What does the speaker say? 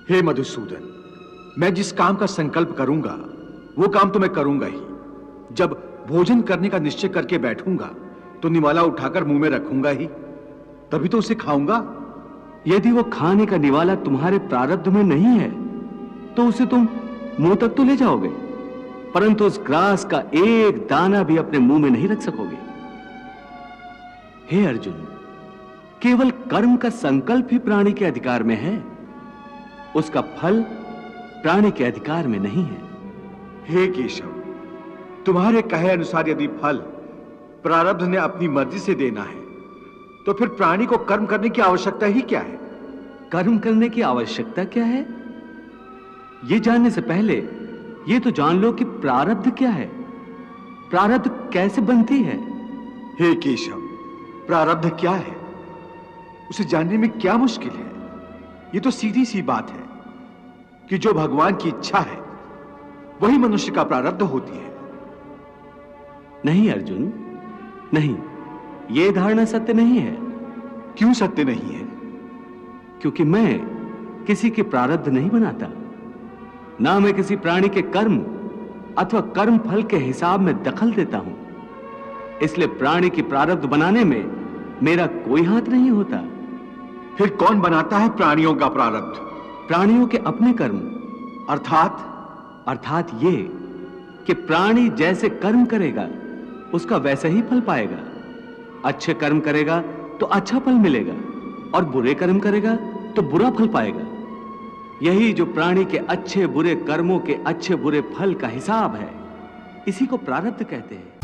हे मधुसूदन, मैं जिस काम का संकल्प करूंगा वो काम तो मैं करूंगा ही। जब भोजन करने का निश्चय करके बैठूंगा तो निवाला उठाकर मुंह में रखूंगा ही, तभी तो उसे खाऊंगा। यदि वो खाने का निवाला तुम्हारे प्रारब्ध में नहीं है तो उसे तुम मुंह तक तो ले जाओगे, परंतु उस ग्रास का एक दाना भी अपने मुंह में नहीं रख सकोगे। हे अर्जुन, केवल कर्म का संकल्प ही प्राणी के अधिकार में है, उसका फल प्राणी के अधिकार में नहीं है। हे केशव, तुम्हारे कहे अनुसार यदि फल प्रारब्ध ने अपनी मर्जी से देना है तो फिर प्राणी को कर्म करने की आवश्यकता ही क्या है? कर्म करने की आवश्यकता क्या है, यह जानने से पहले यह तो जान लो कि प्रारब्ध क्या है, प्रारब्ध कैसे बनती है। हे केशव, प्रारब्ध क्या है उसे जानने में क्या मुश्किल है? यह तो सीधी सी बात है कि जो भगवान की इच्छा है वही मनुष्य का प्रारब्ध होती है। नहीं अर्जुन, नहीं, यह धारणा सत्य नहीं है। क्यों सत्य नहीं है? क्योंकि मैं किसी के प्रारब्ध नहीं बनाता, ना मैं किसी प्राणी के कर्म अथवा कर्म फल के हिसाब में दखल देता हूं। इसलिए प्राणी की प्रारब्ध बनाने में मेरा कोई हाथ नहीं होता। फिर कौन बनाता है प्राणियों का प्रारब्ध? प्राणियों के अपने कर्म। अर्थात ये कि प्राणी जैसे कर्म करेगा उसका वैसा ही फल पाएगा। अच्छे कर्म करेगा तो अच्छा फल मिलेगा और बुरे कर्म करेगा तो बुरा फल पाएगा। यही जो प्राणी के अच्छे बुरे कर्मों के अच्छे बुरे फल का हिसाब है, इसी को प्रारब्ध कहते हैं।